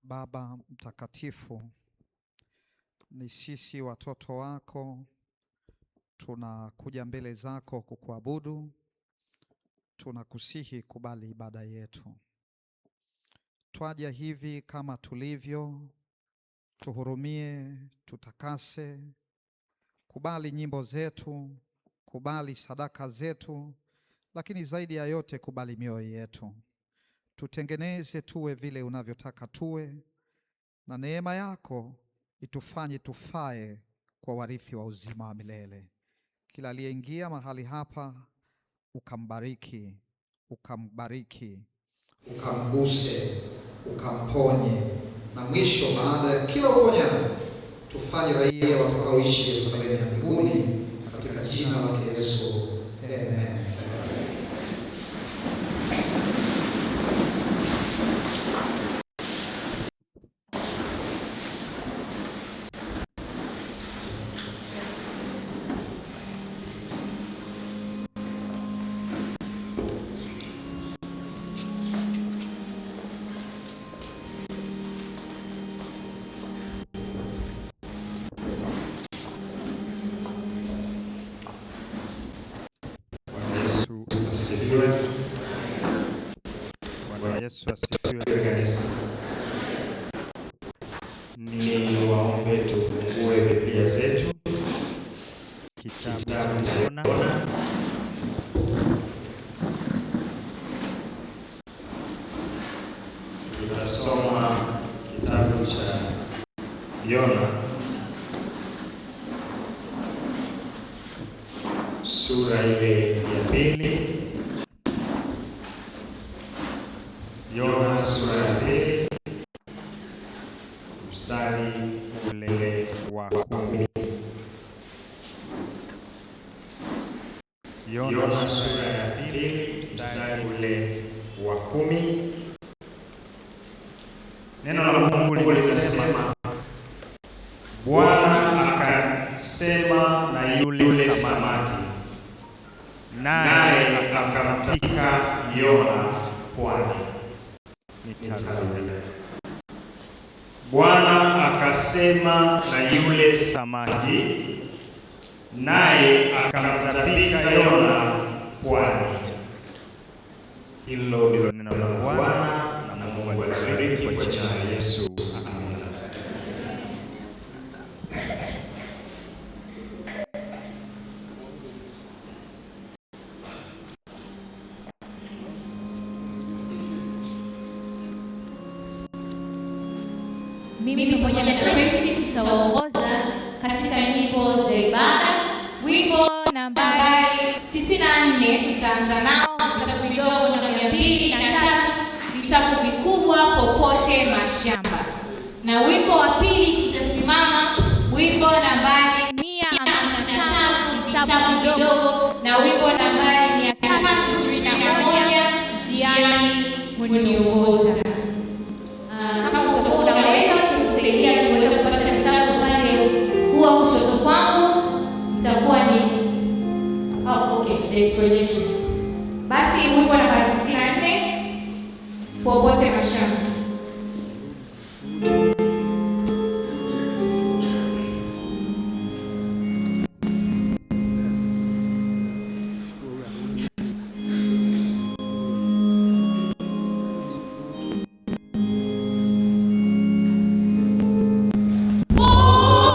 Baba mtakatifu, ni sisi watoto wako tunakuja mbele zako kukuabudu. Tunakusihi kubali ibada yetu. Twaja hivi kama tulivyo, tuhurumie, tutakase. Kubali nyimbo zetu, kubali sadaka zetu, lakini zaidi ya yote kubali mioyo yetu. Tutengeneze tuwe vile unavyotaka tuwe, na neema yako itufanye tufae kwa warithi wa uzima wa milele. Kila aliyeingia mahali hapa ukambariki, ukamguse, ukamponye, na mwisho baada ya kila uponyaji tufanye raia watakaoishi Yerusalemu ya mbinguni, katika jina la Yesu. Amen. Yesu asifiwe. Ni waombe tufungue Biblia zetu kitabu cha Yona. Tutasoma kitabu cha Yona sura ile ya pili. Yona sura ya pili mstari ule wa 10. Yona sura ya pili mstari ule wa 10. Neno la Mungu linasema, Bwana akasema na yule samaki, naye akamtika Yona pwani. Bwana akasema na yule samaki, naye akamtapika Yona pwani. Hilo ndilo neno la Bwana, na Mungu alibariki kwa jina la Yesu. Amen. Mimi pamoja na Kristi tutawaongoza katika nyimbo za ibada. Wimbo nambari 94 tutaanza nao, vitabu vidogo na 203, vitabu vikubwa popote mashamba. Na wimbo wa pili tutasimama wimbo nambari 155, vitabu vidogo, na wimbo nambari 321, njiani mniongoza. Kama utakuwa unaweza kutusaidia tuweze kupata vitabu pale huwa kushoto kwangu, itakuwa ni there's projection. Basi wimbo namba 94 popote mashamba. Ooh.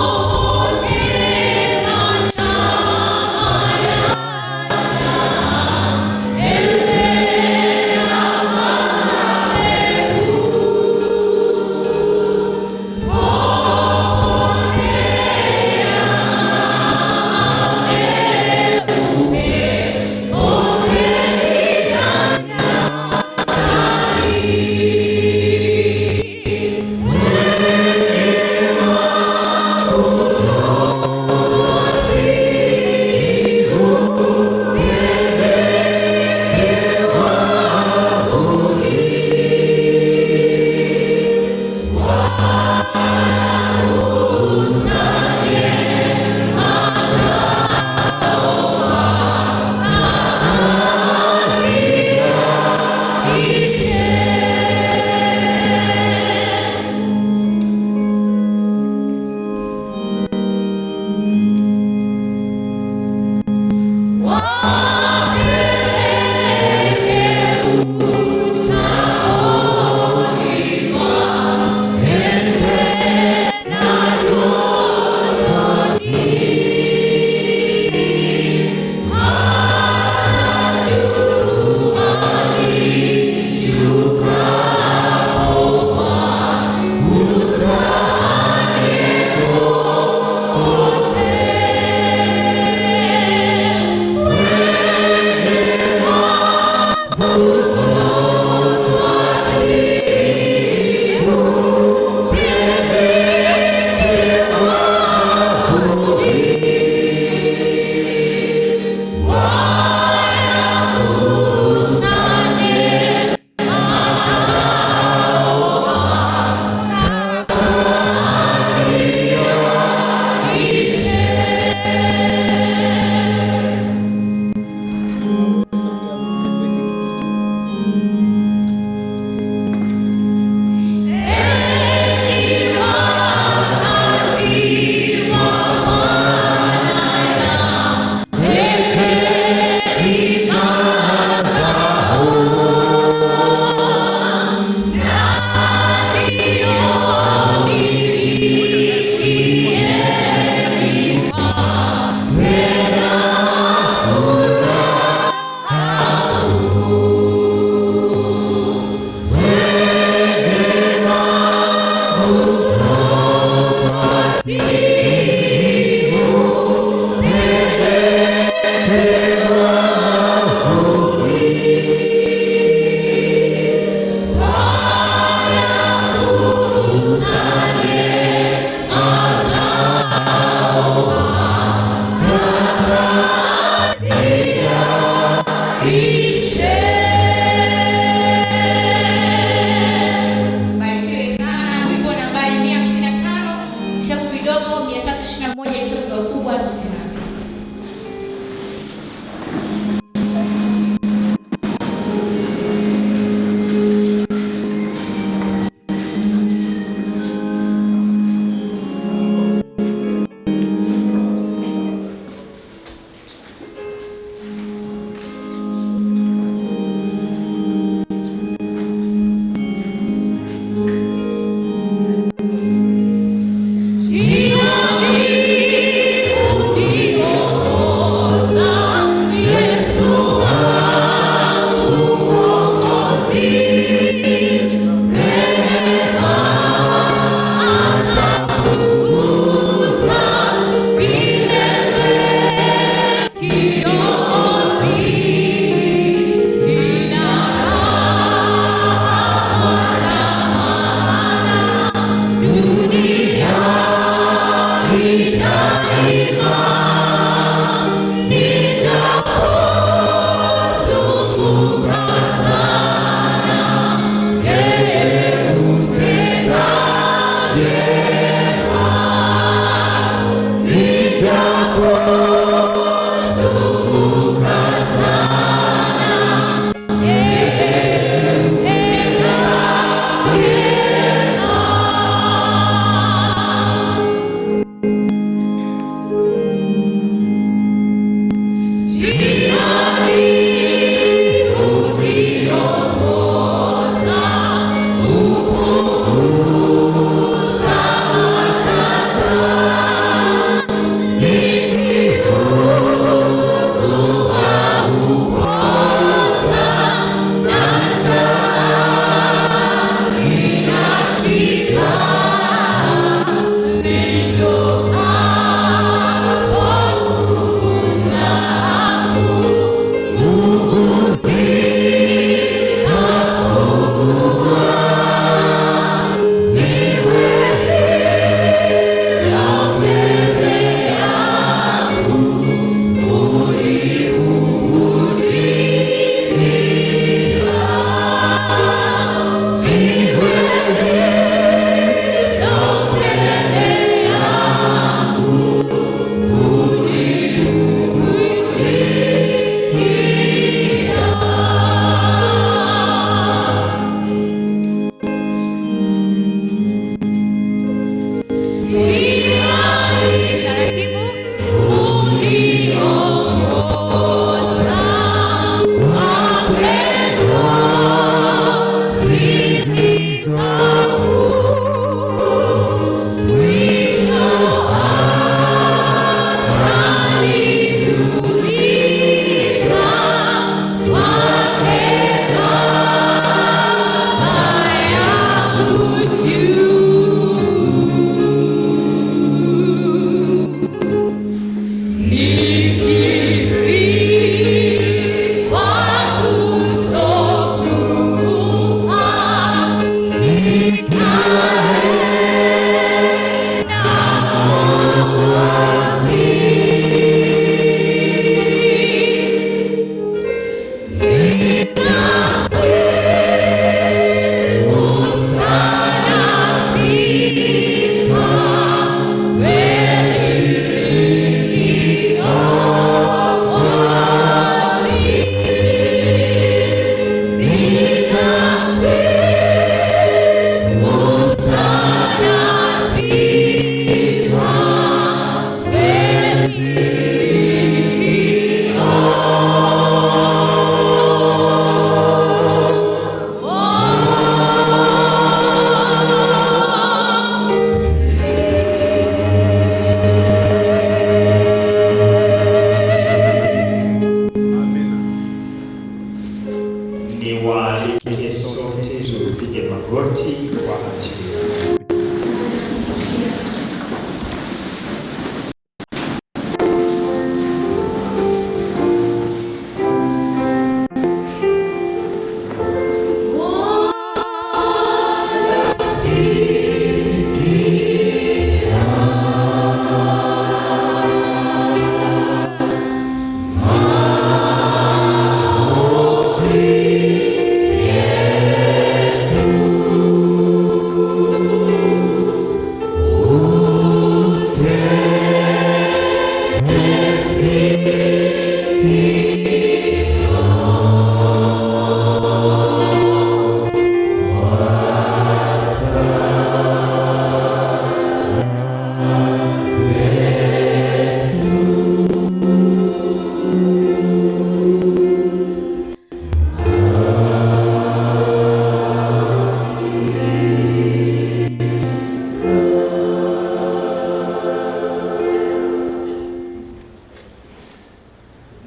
Niwaalike sote tupige magoti kwa ajili ya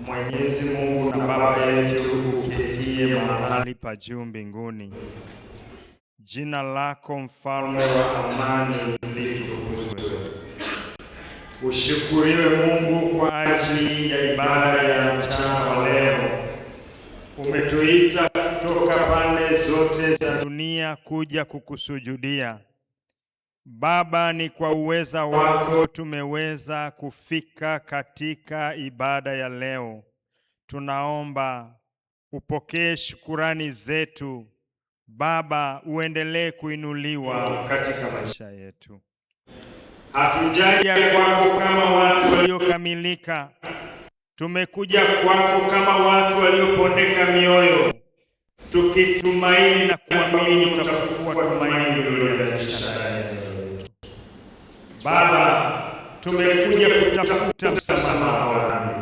Mwenyezi Mungu na Baba yetu uketie mahali pa juu mbinguni, jina lako mfalme wa amani litukuzwe. Ushukuriwe Mungu kwa ajili ya ibada ya mchana wa leo. Umetuita kutoka pande zote za dunia kuja kukusujudia. Baba, ni kwa uweza wako tumeweza kufika katika ibada ya leo. Tunaomba upokee shukurani zetu. Baba, uendelee kuinuliwa katika maisha yetu. Hatujaja kwako kama watu waliokamilika. Tumekuja kwako kama watu waliopondeka mioyo, tukitumaini na kuamini utafufua tumaini lililoanzisha ndani yetu. Baba, tumekuja kutafuta msamaha wa dhambi.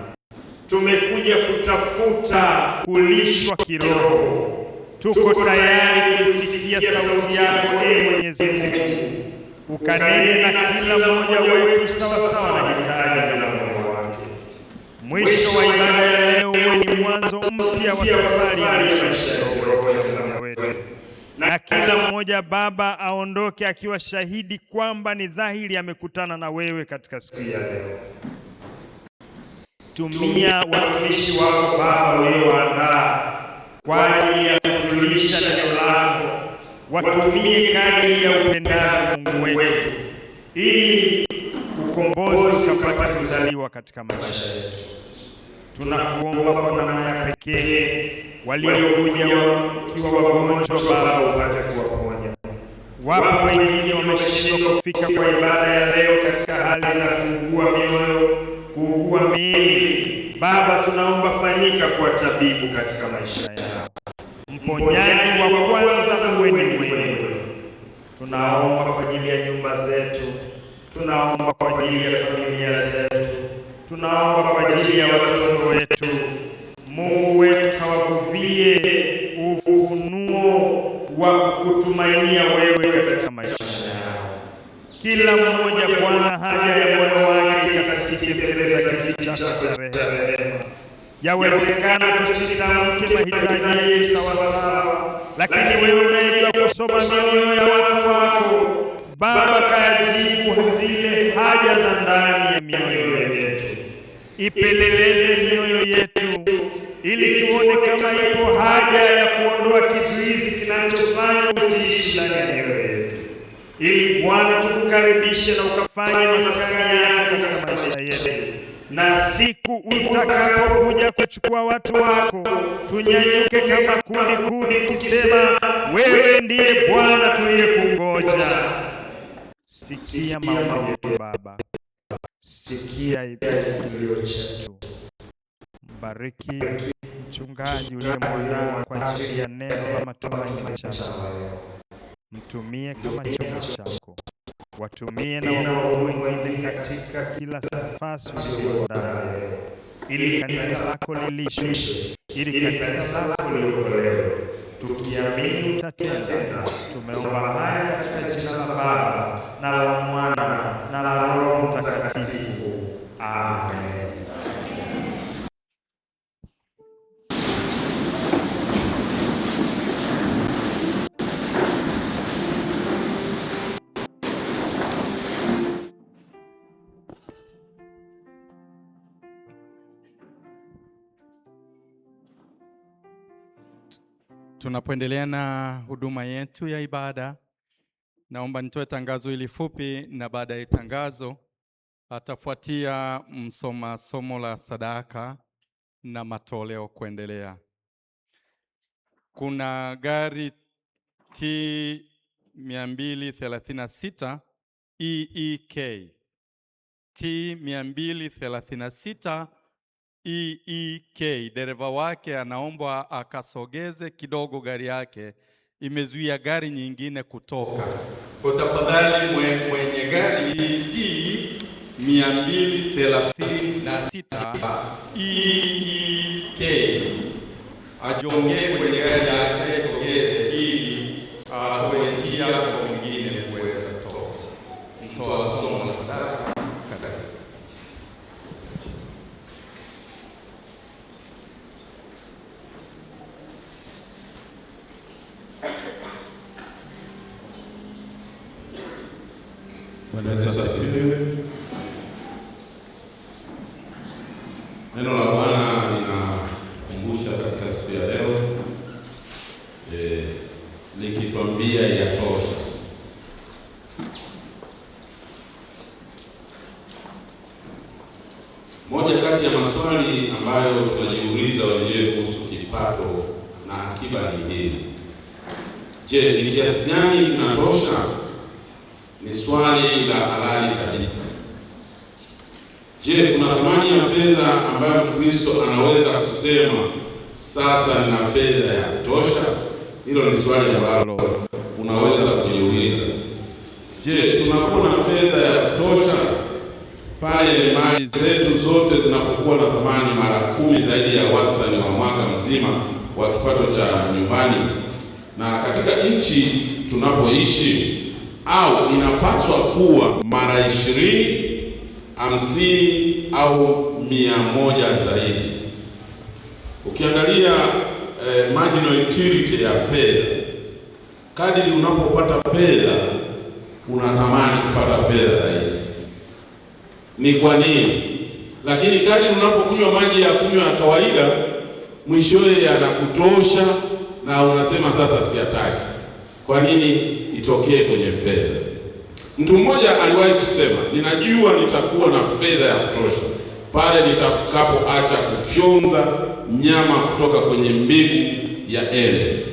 tumekuja kutafuta kulishwa kiroho. Tuko tayari kusikia sauti yako, Mwenyezi Mungu, ukanene na kila mmoja wetu sawa sawa na hitaji la moyo wake. Mwisho wa ibada ya leo uwe ni mwanzo mpya wa safari ya maisha yetu, na kila mmoja Baba aondoke akiwa shahidi kwamba ni dhahiri amekutana na wewe katika siku ya leo. Tumia watumishi wako Baba ulioandaa kwa ajili ya kutulisha neno lako, watumie kadiri ya upendavyo Mungu wetu, ili ukombozi ukapata kuzaliwa katika maisha yetu. Tunakuomba kwa namna ya pekee waliokuja wakiwa wagonjwa Baba upate kuwaponya. Wapo wengine wameshindwa kufika kwa ibada ya leo katika hali za kuugua mioyo, kuugua miili. Baba, tunaomba fanyika kwa tabibu katika maisha yao. Mponyaji wa kwanza uwe ni wewe. Tunaomba kwa ajili ya nyumba zetu, tunaomba kwa ajili ya familia zetu, tunaomba kwa ajili ya watoto wetu. Mungu wetu, kawavuvie ufunuo wa kutumainia wewe katika maisha yao. Kila mmoja Bwana, haja ya moyo wake ikasikike mbele za kiti chako cha rehema. Yawezekana tusitamke mahitaji yetu sawa sawa, lakini wewe unayejua kusoma mioyo ya watu wako Baba, kajibu zile haja za ndani ya mioyo yetu. Ipeleleze mioyo yetu ili tuone kama ipo haja ya kuondoa kizuizi kinachofanya usiishi ndani ya mioyo yetu, ili Bwana tukukaribishe na ukafanye maskani yako katika maisha yetu, na siku utakapokuja kuchukua watu wako tunyanyuke kama kundi kusema wewe ndiye Bwana tuliyekungoja. Sikia maombi yetu Baba, sikia kilio chetu. Mbariki mchungaji uliyemwandaa kwa ajili ya neno la matumaini mchana. Mtumie kama chombo chako, watumie na wapo wengine katika kila nafasi uliyoandaa, ili kanisa lako lilishwe, ili kanisa lako liokolewe. Tukiamini utatenda. Tumeomba haya katika jina la Baba na la Mwana na la Roho Mtakatifu. Amen. Tunapoendelea na huduma yetu ya ibada, naomba nitoe tangazo hili fupi, na baada ya tangazo atafuatia msoma somo la sadaka na matoleo kuendelea. Kuna gari T236 EEK T236 EEK. Dereva wake anaomba akasogeze kidogo gari yake, imezuia gari nyingine kutoka. Kwa tafadhali mwenye gari T236 EEK ajongee kwenye gari yake, sogeze ili atoe njia kwa mwingine kuweza kutoka. Mtoa somo la sadaka. Neno la Bwana linakumbusha katika siku ya leo likituambia yatosha. Moja kati ya maswali ambayo tunajiuliza wenyewe kuhusu kipato na akiba ni hili: je, ni kiasi gani kinatosha? Ni swali la halali kabisa. Je, kuna thamani ya fedha ambayo Mkristo anaweza kusema sasa nina fedha ya kutosha? Hilo ni swali ambalo unaweza kujiuliza. Je, tunakuwa na fedha ya kutosha pale mali zetu zote zinapokuwa na thamani mara 10 zaidi ya wastani wa mwaka mzima wa kipato cha nyumbani, na katika nchi tunapoishi, au inapaswa kuwa mara 20, 50 au 100 zaidi. Ukiangalia marginal utility ya fedha, kadiri unapopata fedha unatamani kupata fedha zaidi. Ni kwa nini? Lakini kadiri unapokunywa maji ya kunywa ya kawaida, mwishowe yanakutosha na unasema sasa siyataki. Kwa nini itokee kwenye fedha? Mtu mmoja aliwahi kusema, ninajua nitakuwa na fedha ya kutosha pale nitakapoacha kufyonza nyama kutoka kwenye mbegu ya ele.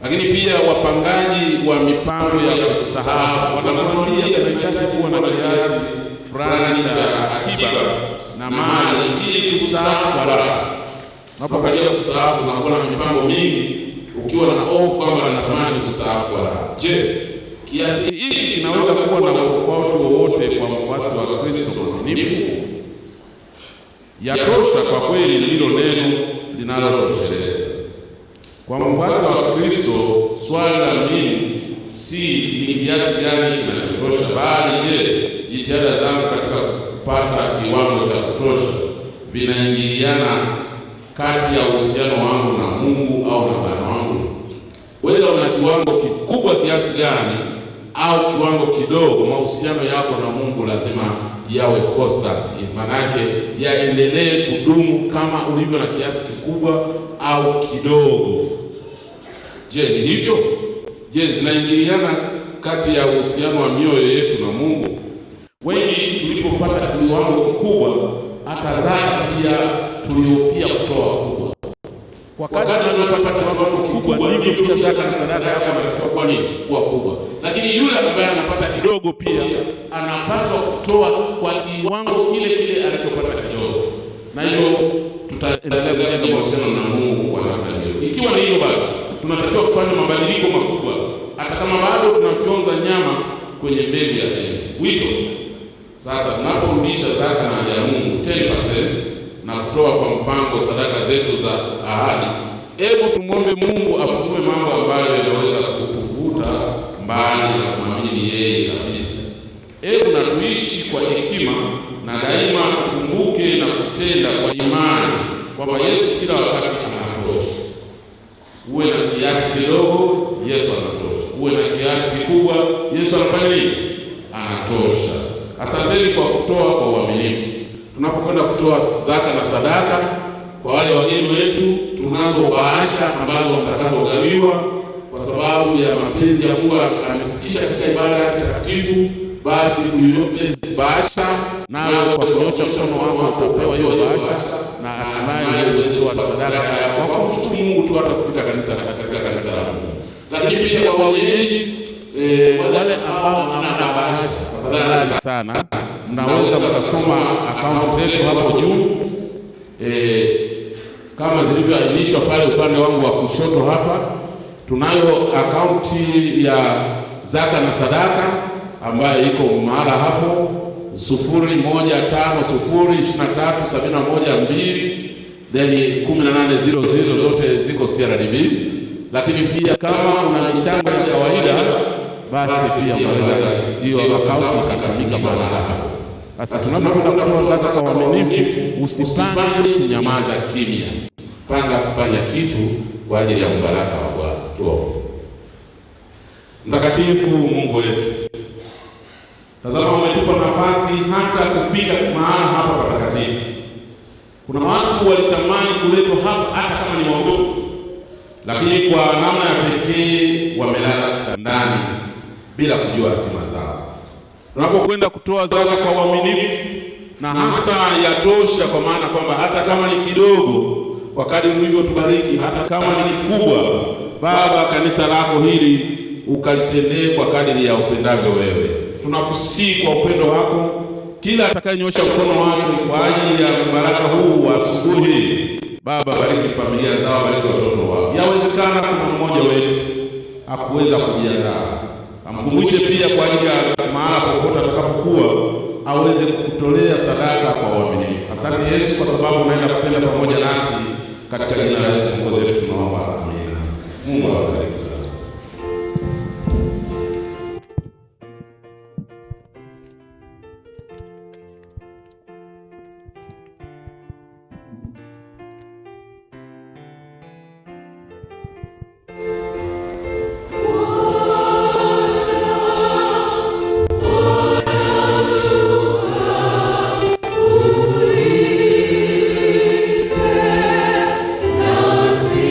Lakini pia wapangaji wa mipango ya kusahau wanatuambia tunahitaji kuwa na kiasi fulani cha akiba na mali ili kusahau haraka. Unapokaribia kustaafu unakuwa na mipango mingi, ukiwa na hofu kwamba natamani kustaafu haraka. Je, kiasi hiki kinaweza kuwa na utofauti wowote kwa mfuasi wa Kristo mwaminifu? Yatosha kwa kweli ndilo neno linalotosheleza. Kwa mfuasi wa Kristo, swali la mimi si ni kiasi gani kinachotosha, bali je, jitihada zangu katika kupata kiwango cha kutosha vinaingiliana kati ya uhusiano wangu na Mungu au na Bwana wangu? Wewe una kiwango kikubwa kiasi gani au kiwango kidogo, mahusiano yako na Mungu lazima yawe constant, maana yake yaendelee kudumu kama ulivyo na kiasi kikubwa au kidogo. Je, ni hivyo? Je, zinaingiliana kati ya uhusiano wa mioyo yetu na Mungu? Wengi tulipopata kiwango kikubwa, hata zaka pia tulihofia kutoa kubwa. Kwa kadri unapopata kiwango kikubwa, ndivyo pia zaka na sadaka yako inatakiwa kwa nini kuwa kubwa. Lakini yule ambaye anapata kidogo pia anapaswa kutoa kwa kiwango kile kile anachopata kidogo. Na hiyo tutaendelea kujenga mahusiano na Mungu kwa namna hiyo. Ikiwa ni hivyo basi, tunatakiwa kufanya mabadiliko makubwa hata kama bado tunafyonza nyama kwenye mbegu ya elimu. Wito sasa, tunaporudisha zaka na ya Mungu 10% na kutoa kwa mpango sadaka zetu za ahadi, hebu tumwombe Mungu afunue mambo ambayo yanaweza kutuvuta mbali na kumwamini yeye kabisa. Hebu na tuishi kwa hekima na daima tukumbuke na kutenda kwa imani kwamba Yesu kila wakati anatosha. Uwe na kiasi kidogo, Yesu anatosha. Uwe na kiasi kikubwa, Yesu anafanya nini? Anatosha. Asanteni kwa kutoa kwa uaminifu. Tunapokwenda kutoa zaka na sadaka, kwa wale wageni wetu, tunazo bahasha ambazo watakazogawiwa kwa sababu ya mapenzi ya Mungu amekufikisha katika ibada ya takatifu. Basi uiombe bahasha, nawe kwa kunyosha mkono wako utapewa hiyo bahasha, na hatimaye uweze kutoa sadaka yako kwa kumshukuru Mungu tu hata kufika katika kanisa la Mungu. Lakini pia kwa wenyeji wale ambao hamna bahasha, tafadhali sana mnaweza mkasoma akaunti zetu hapo juu kama zilivyoainishwa pale upande wangu wa kushoto hapa. Tunayo akaunti ya zaka na sadaka ambayo iko mahala hapo 0150237112 then 1800 zote ziko CRDB. Lakini pia kama una michango ya kawaida, basi pia unaweza hiyo akaunti ikatumika mahala hapo. Sasa tunapokwenda kutoa zaka kwa uaminifu, usipange kunyamaza kimya. Panga kufanya kitu kwa ajili ya mbaraka wa Bwana. Tuombe. Mtakatifu Mungu wetu, tazama umetupa nafasi hata kufika mahala hapa patakatifu. Kuna watu walitamani kuletwa hapa hata kama ni wadogo, lakini kwa namna ya pekee wamelala kitandani bila kujua hatima zao. Tunapokwenda kutoa zaka kwa uaminifu, na hasa yatosha, kwa maana kwamba hata kama ni kidogo, kwa kadri ulivyotubariki, hata kama ni kikubwa, Baba, kanisa lako hili ukalitendee kwa kadri ya upendavyo wewe. Tunakusihi kwa upendo wako, kila atakayenyosha mkono wake kwa ajili ya baraka huu wa asubuhi, Baba, bariki familia zao, bariki watoto wao. Yawezekana kuna mmoja wetu hakuweza kujiandaa, amkumbushe pia kwa ajili ya mahala popote atakapokuwa aweze kukutolea sadaka kwa uaminifu. Asante Yesu kwa sababu unaenda kupenda pamoja nasi, katika jina la Yesu Mwokozi wetu tunaomba, amina. Mungu awabariki sana. Nasi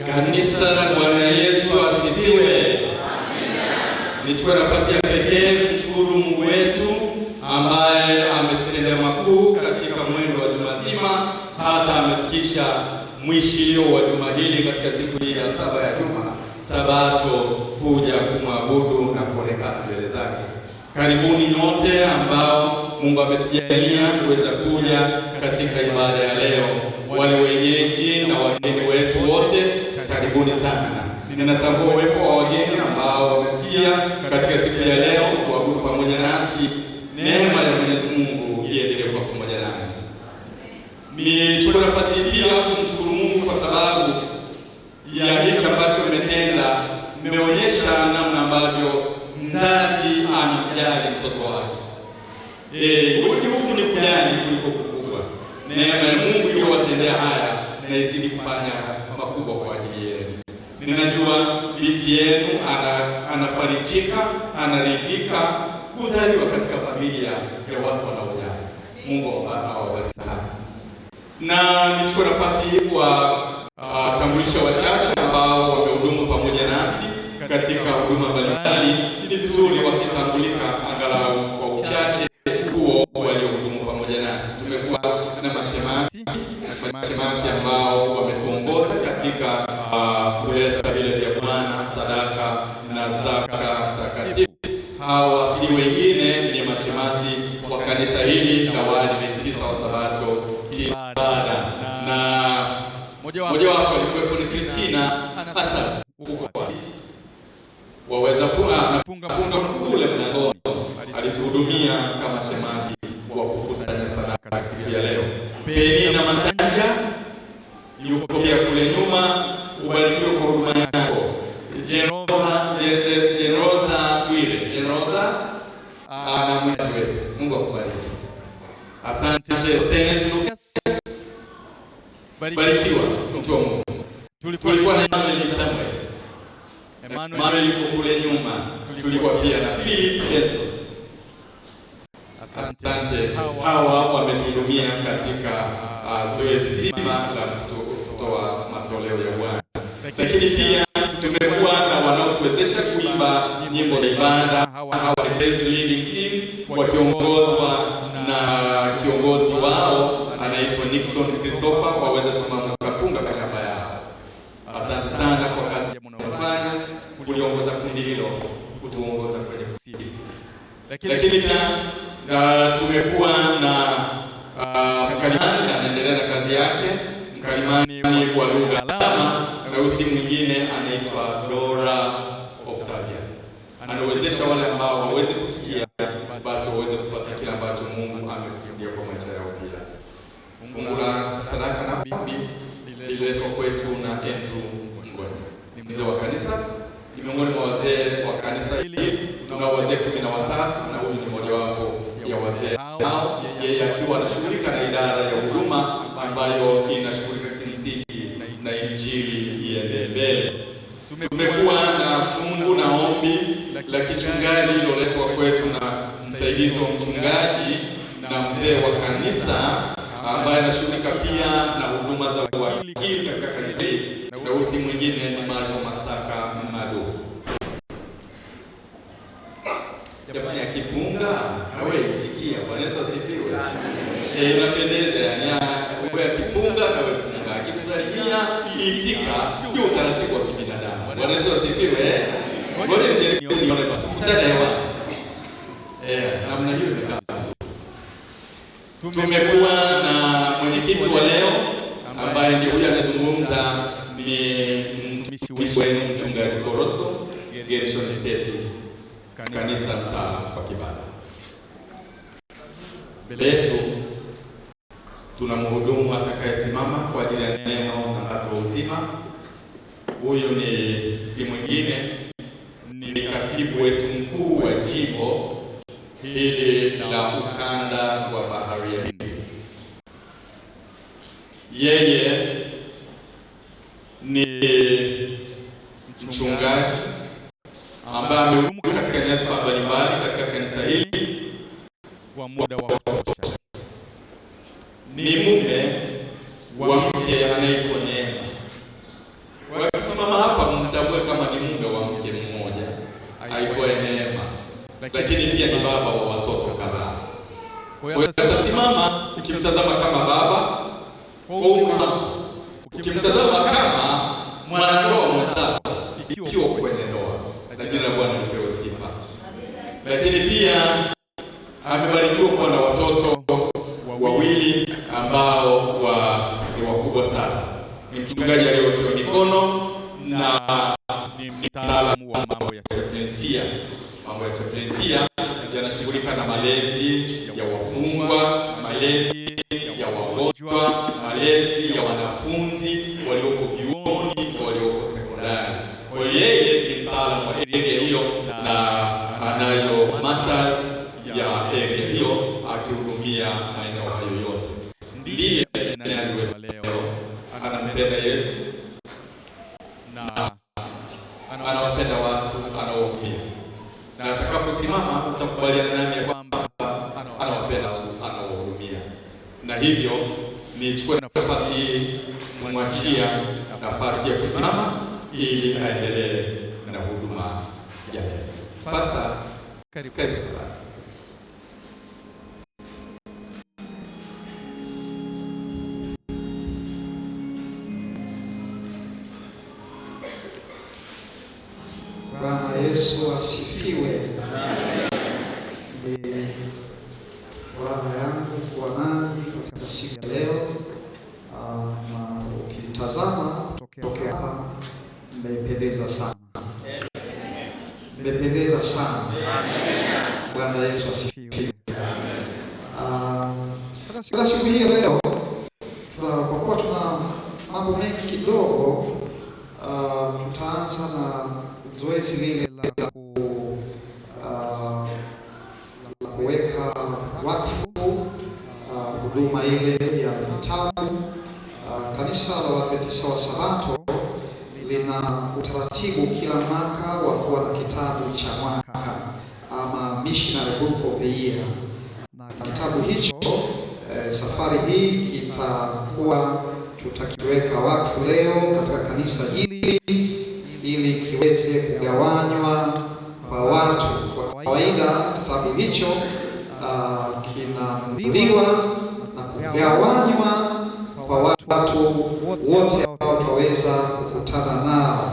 Kanisa la Bwana Yesu asifiwe. Amina. Nichukue nafasi ya pekee kumshukuru Mungu wetu ambaye ametutendea makuu katika mwendo wa juma zima, hata amefikisha mwishio wa juma hili katika siku hii ya saba ya juma Sabato kuja kumwabudu na kuonekana mbele zake. Karibuni nyote ambao Mungu ametujalia kuweza kuja katika ibada ya leo. Wale wenyeji na wageni wetu wote, karibuni sana. Ninatambua uwepo wa wageni ambao wamefikia katika siku ya leo kuabudu pamoja nasi. Neema ya Mwenyezi Mungu iendelee kuwa pamoja nami. Nichukue nafasi hii pia kumshukuru Mungu kwa sababu ya hiki ambacho mmetenda. Mmeonyesha namna ambavyo mzazi anamjali mtoto wake. Huku ni kujali kuliko kukubwa. Neema ya Mungu iliyowatendea haya na izidi kufanya makubwa kwa ajili yenu. Ninajua binti yenu anafarijika, anaridhika kuzaliwa katika familia ya watu wanaojali. Mungu awabariki sana. Na nichukue nafasi hii kwa tambulisha wachache ambao wamehudumu pamoja nasi katika huduma mbalimbali. Ni vizuri wakitambulika angalau kwa uchache huo waliohudumu pamoja nasi. Tumekuwa na mashemasi ambao wametuongoza katika kuleta vile vya Bwana, sadaka na zaka takatifu. Hawa si wengine, ni mashemasi wa kanisa hili la Waadventista wa Sabato Kibada, na mmoja wapo alikuwepo ni Christina Astas huko waweza punga kule mlangoni, alituhudumia kama shemasi wa kukusanya sadaka siku ya leo. Penina Masanja yuko pia kule nyuma, ubarikiwe kwa huduma yako. Generosa na mwezi wetu, Mungu akubariki. Asante Stenes Lucas, barikiwa mtu wa Mungu. Tulikuwa na Emmanuel yuko kule nyuma, tulikuwa pia na Philip Yeso. Asante, hawa wametuhudumia katika zoezi zima la kutoa matoleo ya Bwana. Lakini pia tumekuwa na wanaotuwezesha kuimba nyimbo za ibada. Hawa ni praise leading team wakiongozwa na kiongozi wao anaitwa Nixon Christopher. Waweza simama kapunga kwa niaba yao. Asante sana kwa kazi mnayofanya kuliongoza kundi hilo, kutuongoza kwenye kusisi. Lakini pia tumekuwa na mkalimani anaendelea na kazi yake, mkalimani wa lugha alama, na usi mwingine anaitwa Dora Octavia. Anawezesha wale ambao hawawezi kusikia basi waweze kupata kile ambacho Mungu amekusudia kwa maisha yao. Pia fungu la sadaka na maombi lililetwa kwetu na Andrew Ngoni, ni mzee wa kanisa, ni miongoni mwa wazee wa kanisa hili. Tunao wazee 13 na huyu ni mmoja wapo ya wazee hao, yeye akiwa anashughulika na idara ya huduma ambayo inashughulika kimsingi na injili iende mbele. Tumekuwa na fungu na ombi la kichungaji liloletwa kwetu na msaidizi wa mchungaji na mzee wa kanisa ambaye anashughulika pia na huduma za uwakili katika kanisa hili, na usi mwingine ni Marko Masaka Madu. Jamani, akifunga nawe itikia. Bwana Yesu asifiwe. Inapendeza yani, wewe akifunga nawe funga, akikusalimia itika, ndio utaratibu wa kibinadamu. Bwana Yesu asifiwe. Ngoja nijaribu nione basi. Tutaelewa. Namna hiyo ni kazi. Tumekuwa na mwenyekiti wa leo ambaye ndiye huyu anazungumza, ni mtumishi wenu mchungaji Koroso Gershon Seti, kanisa mtaa wa Kibada. Mbele yetu tuna mhudumu atakayesimama kwa ajili ya neno na watu wa uzima. Huyu ni si mwingine, ni katibu wetu mkuu wa jimbo hili la ukanda wa Bahari ya Hindi. Yeye ni mchungaji ambaye amehudumu katika nyadhifa mbalimbali katika kanisa hili kwa muda wa kutosha. Ni mume wa mke anaitwa Neema. Wakisimama hapa mtambue kama ni mume wa mke mmoja aitwa Neema, lakini pia ni baba wa watoto kadhaa. Kwa hiyo atasimama ukimtazama kama baba kwa umri, ukimtazama kama mwanandoa mwenzako ikiwa kwenye ndoa, na jina la Bwana lipewe sifa. Lakini pia amebarikiwa kuwa na watoto wawili ambao ni wakubwa sasa. Ni mchungaji aliyewekewa mikono na ni mtaalamu wa mambo ya chaplainsia. Mambo ya chaplainsia yanashughulika na malezi ya wafungwa, malezi ya wagonjwa, malezi ya wanafunzi walioko vyuoni na walioko sekondari. Kwa hiyo yeye ni mtaalamu wa area hiyo na anayo masters ya area hiyo, akihudumia maeneo hayo yote. Ndiye nani wetu leo anampenda Yesu na anawapenda watu, anawaombea, na atakaposimama utakubaliana nami kwamba anawapenda watu, anawahudumia. Na hivyo nichukue nafasi hii kumwachia nafasi ya kusimama ili aendelee na huduma yake. Pastor, karibu. Bwana Yesu asifiwe. Ni furaha yangu kuwa nani katika siku ya leo, na ukitazama kutokea hapa mmependeza sana. Mmependeza sana. Bwana Yesu asifiwe. Katika siku hii leo kwa kuwa tuna mambo mengi kidogo, tutaanza na zoezi lile la kuweka wakfu huduma ile ya vitabu. Kanisa la Waadventista wa Sabato lina utaratibu kila mwaka wa kuwa na kitabu cha mwaka ama Missionary Book of the Year, na kitabu hicho safari hii kitakuwa tutakiweka wakfu leo katika kanisa hili ili kiweze kugawanywa kwa watu. Kwa kawaida kitabu hicho kinanunuliwa na kugawanywa kwa watu wote ambao tutaweza kukutana nao.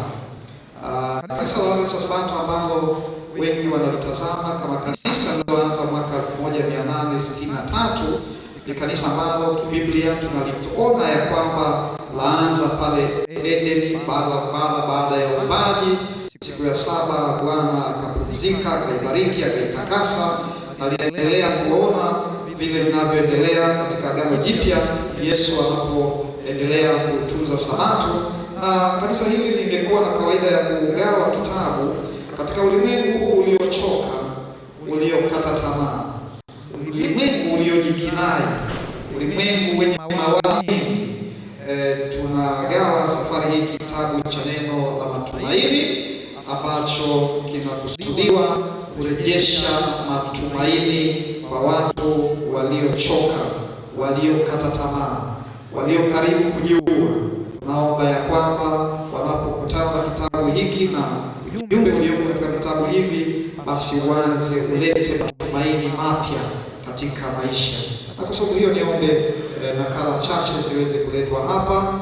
Kanisa la Waadventista wa Sabato ambalo wengi wanalitazama kama kanisa linaloanza lililoanza mwaka 1863 ni kanisa ambalo kibiblia tunaliona ya kwamba laanza pale Edeni baada ya uumbaji. Siku ya saba Bwana akapumzika, akaibariki, akaitakasa, na aliendelea kuona vile vinavyoendelea katika Agano Jipya, Yesu anapoendelea kutunza Sabato. Na kanisa hili limekuwa na kawaida ya kugawa kitabu katika ulimwengu huu uliochoka, uliokata tamaa, ulimwengu uliojikinai, ulimwengu wenye mawani. Tunagawa safari hii kitabu cha neno la matumaini ambacho kinakusudiwa kurejesha matumaini kwa watu waliochoka, waliokata tamaa, walio karibu kujiua. Naomba ya kwamba wanapokutana na kitabu hiki na ujumbe ulioko katika vitabu hivi, basi waanze ulete matumaini mapya katika maisha. Na kwa sababu hiyo niombe nakala chache ziweze kuletwa hapa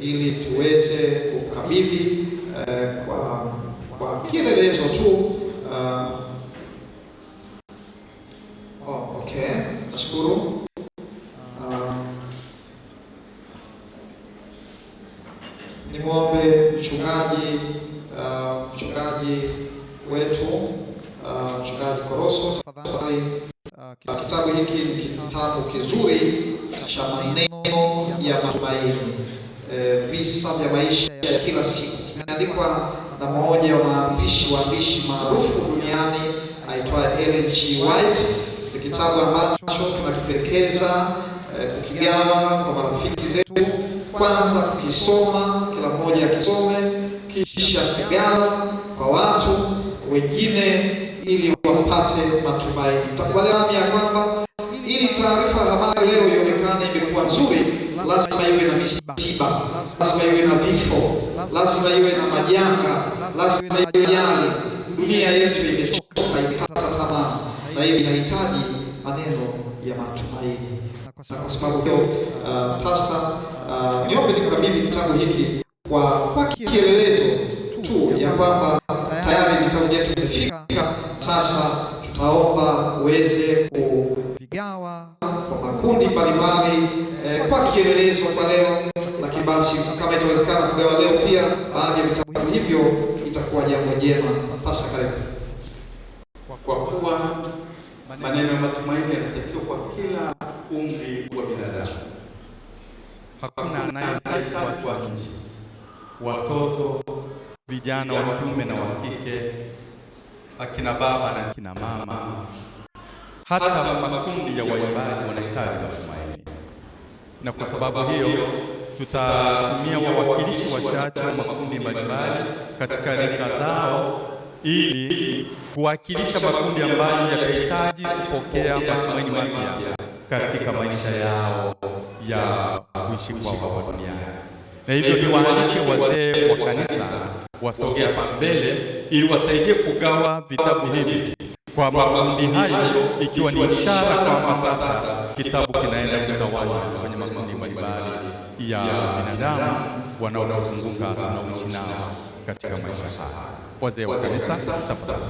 ili tuweze kukabidhi kwa kielelezo tu. Okay, nashukuru. Nimwombe mchungaji wetu mchungaji Koroso, tafadhali. Kitabu hiki ni kitabu kizuri cha maneno ya matumaini, visa vya maisha ya kila siku. Kimeandikwa na mmoja wa waandishi maarufu duniani aitwaye Ellen G. White. Ni kitabu ambacho tunakipendekeza kukigawa kwa marafiki zetu. Kwanza kukisoma, kila mmoja akisome, kisha kigawa kwa watu wengine ili wapate matumaini. Tutakubaliana ya kwamba ili taarifa ya habari leo ionekane imekuwa nzuri, lazima iwe na misiba, lazima iwe na vifo, lazima iwe na majanga, lazima iwe ajali. Dunia yetu imechoka, imekata tamaa, na hivi inahitaji maneno ya matumaini. Na kwa sababu hiyo, Pastor, niombe nikabidhi kitabu hiki kwa kielelezo tu ya kwamba tayari vitabu vyetu vimefika. Sasa tutaomba uweze kuvigawa kwa makundi mbalimbali kwa kielelezo kwa leo, lakini basi kama itawezekana kugawa leo pia baadhi ya vitabu hivyo, itakuwa jambo jema. Pastor, karibu. Kwa kuwa maneno ya matumaini yanatakiwa kwa kila umri wa binadamu. Hakuna anayehitaji watu nje, watoto, vijana wa kiume na wa kike, akina baba na akina mama, hata makundi ya waimbaji wanahitaji matumaini. Na kwa sababu hiyo tutatumia wawakilishi wachache wa makundi mbalimbali katika rika zao ili kuwakilisha makundi ambayo yatahitaji kupokea matumaini mapya katika maisha yao ya kuishi kwao hapa duniani. Na hivyo niwaalike wazee wa kanisa wasogea hapa mbele ili wasaidie kugawa vitabu hivi kwa makundi hayo, ikiwa ni ishara kwamba sasa kitabu kinaenda kutawanywa kwenye makundi mbalimbali ya binadamu wanaotuzunguka tunaoishi nao katika maisha haya. Wazee wa kanisa, tafadhali.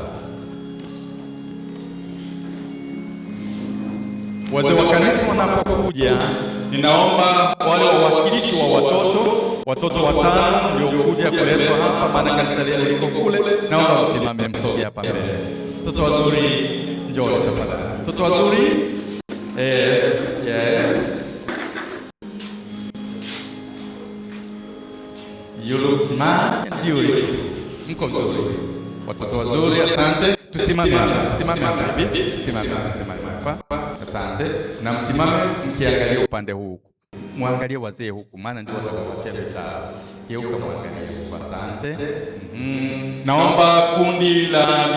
Wazee wa kanisa wanapokuja, ninaomba wale wawakilishi wa watoto watano waliokuja kuletwa hapa, maana kanisa leo liko kule, naomba msimame, msogee hapa mbele. Watoto wazuri, njoo tafadhali. Watoto wazuri, yes. You look smart and beautiful. Mko mzuri. Watoto wazuri, asante. Tusimame hivi. Tusimame hapa. Asante. Na msimame mkiangalia upande huu. Muangalie wazee huku, maana ndio watakaowatia vitabu. Geuka muangalie huku. Asante. Naomba kundi la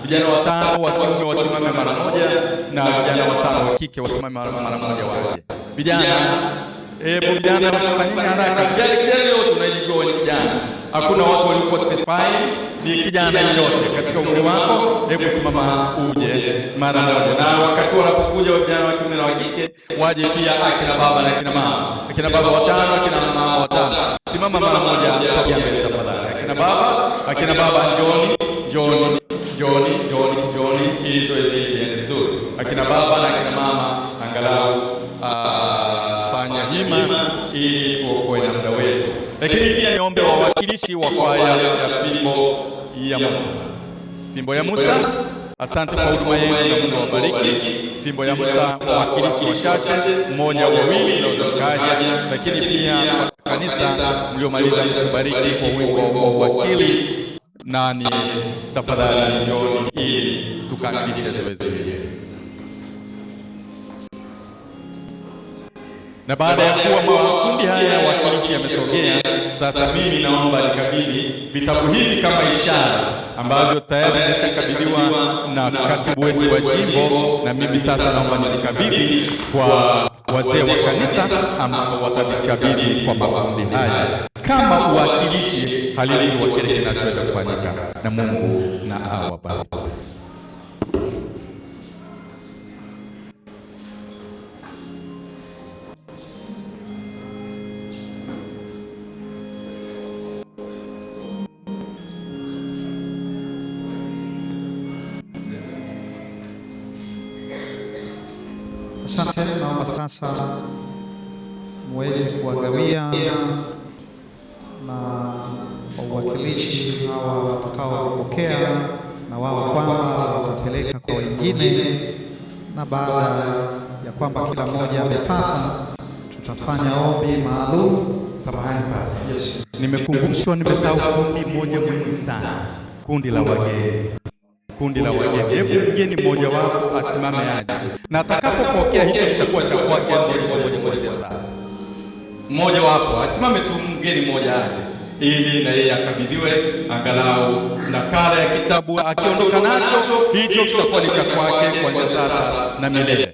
vijana watano wa kiume wasimame mara moja, na vijana watano wa kike wasimame mara moja waje. Vijana, vijana wanafanya haraka. Vijana leo tunajua wewe ni kijana. Hakuna watu waliokuwa specify, ni kijana yote katika umri wako, hebu simama uje mara moja. Na wakati wanapokuja vijana wa kiume na wa kike waje pia akina baba na akina mama. Akina baba watano, akina mama watano. Simama mara moja, sogea mbele tafadhali. Akina baba njoni Njoni ili zoezi liende vizuri. Akina baba na akina mama angalau fanya hima ili tuokoe na muda wetu. Lakini pia niombe wawakilishi wa kwaya ya Fimbo ya Musa. Fimbo ya Musa, asante kwa huduma yenu na Mungu awabariki. Fimbo ya Musa, wawakilishi wachache, mmoja wawili na uzakaja, lakini pia kanisa mliomaliza kubariki kwa wimbo wa uwakili nani, tafadhali njoni ili tukamilishe zoezi hili. Na baada ya kuwa makundi haya ya wawakilishi yamesogea, sasa mimi naomba nikabidhi vitabu hivi kama ishara ambavyo tayari nimeshakabidhiwa na katibu wetu wa jimbo, na mimi sasa naomba nikabidhi kwa wazee wa kanisa ambao watavikabidhi kwa makundi haya kama uwakilishi halisi wa kile kinachoenda kufanyika, na Mungu na awabariki. Asante. Naomba sasa muweze kuwagawia na wawakilishi hawa watakaopokea, na wao kwamba watapeleka kwa wengine, na baada ya kwamba kila mmoja amepata, tutafanya ombi maalum. Samahani basi, yes. Nimekumbushwa, nimesahau kundi moja muhimu sana, kundi la wageni. Hebu mgeni mmoja wapo asimame aje, na atakapopokea hicho kitakuwa cha kwake moja kuanzia sasa. Mmoja wapo asimame tu, mgeni mmoja aje, ili na yeye akabidhiwe angalau nakala ya kitabu. Akiondoka nacho, hicho kitakuwa ni cha kwake kuanzia sasa na milele.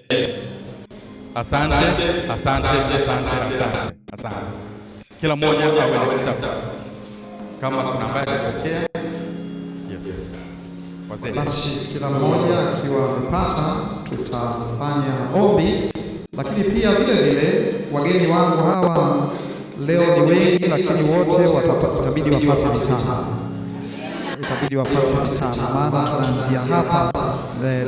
Asante. Kila mmoja awe na kitabu. Kama kuna ambaye atapokea, yes. Basi kila mmoja akiwa amepata, tutafanya ombi. Lakini pia vile wageni wangu hawa leo ni wengi, lakini wote itabidi wapate vitabu, maana tunaanzia hapa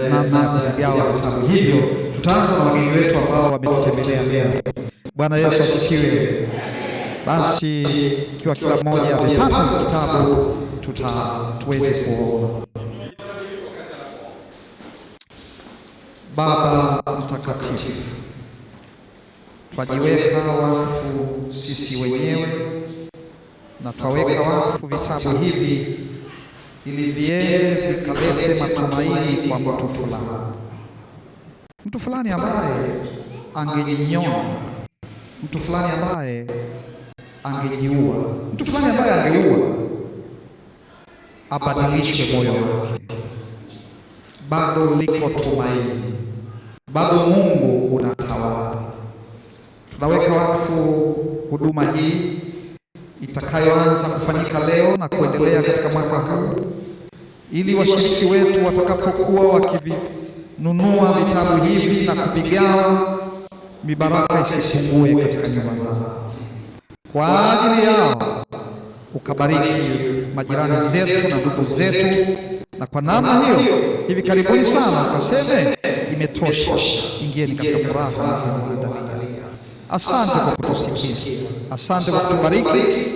namna ya kuvigawa vitabu hivyo. Tutaanza na wageni wetu ambao wametutembelea leo. Bwana Yesu asifiwe. Basi ikiwa kila mmoja amepata kitabu, tuweze kuomba. Baba mtakatifu, twajiweka wakfu sisi wenyewe na twaweka wakfu vitabu hivi ili viende vikalete matumaini kwa mtu fulani ambaye angejinyonga, mtu fulani ambaye angejiua, mtu fulani ambaye angeua, abadilishwe moyo wake. Bado liko tumaini, bado Mungu unatawala. Tunaweka wakfu huduma hii itakayoanza kufanyika leo na kuendelea katika mwaka huu, ili washiriki wetu watakapokuwa wakivinunua vitabu hivi na kuvigawa, mibaraka isipungue katika nyumba zao. Kwa ajili yao ukabariki majirani zetu na ndugu zetu, na kwa namna hiyo hivi karibuni sana ukaseme imetosha, ingieni katika furaha uliyowaandalia. Asante kwa kutusikia, asante kwa kutubariki,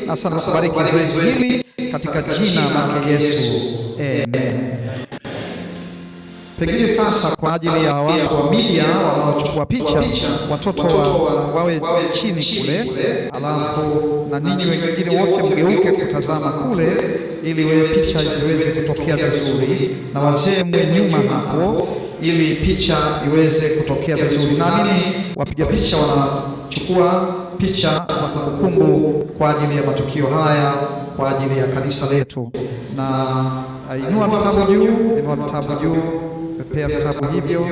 asante kwa kubariki zoezi hili katika jina la Yesu, amen. Pengine sasa kwa ajili ya watu wa media wanaochukua picha, watoto wawe chini kule, alafu na ninyi wengine wote mgeuke kutazama kule, ili wewe picha ziweze kutokea vizuri, na wazee mwe nyuma hapo ili picha iweze kutokea vizuri. Naamini wapiga picha wanachukua picha za kumbukumbu kwa ajili ya matukio haya, kwa ajili ya kanisa letu. Na inua vitabu juu, pepea vitabu hivyo.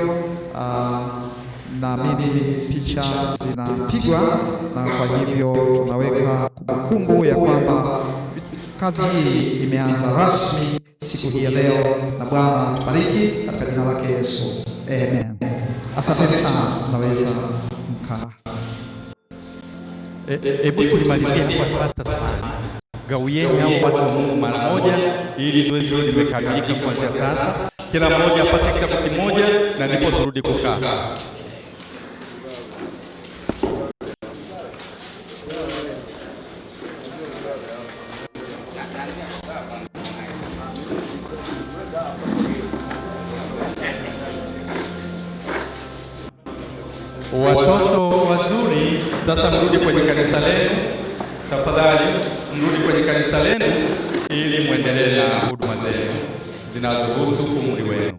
Naamini picha zinapigwa, na kwa hivyo tunaweka kumbukumbu ya kwamba kazi hii imeanza rasmi siku hii ya leo, na Bwana tubariki katika jina lake Yesu, amen. Asante sana, naweza mkaa. Hebu tulimalizie kwa Pastor Samani. gawieni hao watu wa Mungu mara moja, ili zoezi hili limekamilika kuanzia sasa. Kila mmoja apate kitabu kimoja na ndipo turudi kukaa. Watoto wazuri, sasa mrudi kwenye kanisa lenu. Tafadhali mrudi kwenye kanisa lenu ili muendelee na huduma zenu zinazohusu umri wenu.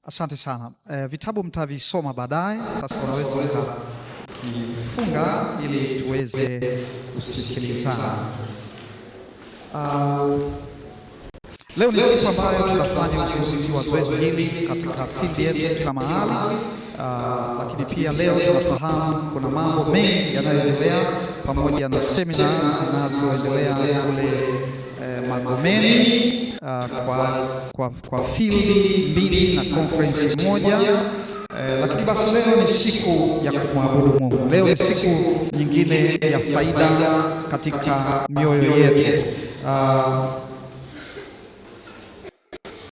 Asante sana. Vitabu mtavisoma baadaye. Sasa unaweza ukakifunga ili tuweze kusikilizana. Leo ni siku ambayo tunafanya uzinduzi wa zoezi hili katika field yetu kila mahali, lakini pia leo tunafahamu kuna mambo mengi yanayoendelea pamoja na semina zinazoendelea kule Magomeni kwa field mbili na conference moja. Lakini basi leo ni siku ya kumwabudu Mungu. Leo ni siku nyingine ya faida katika mioyo yetu.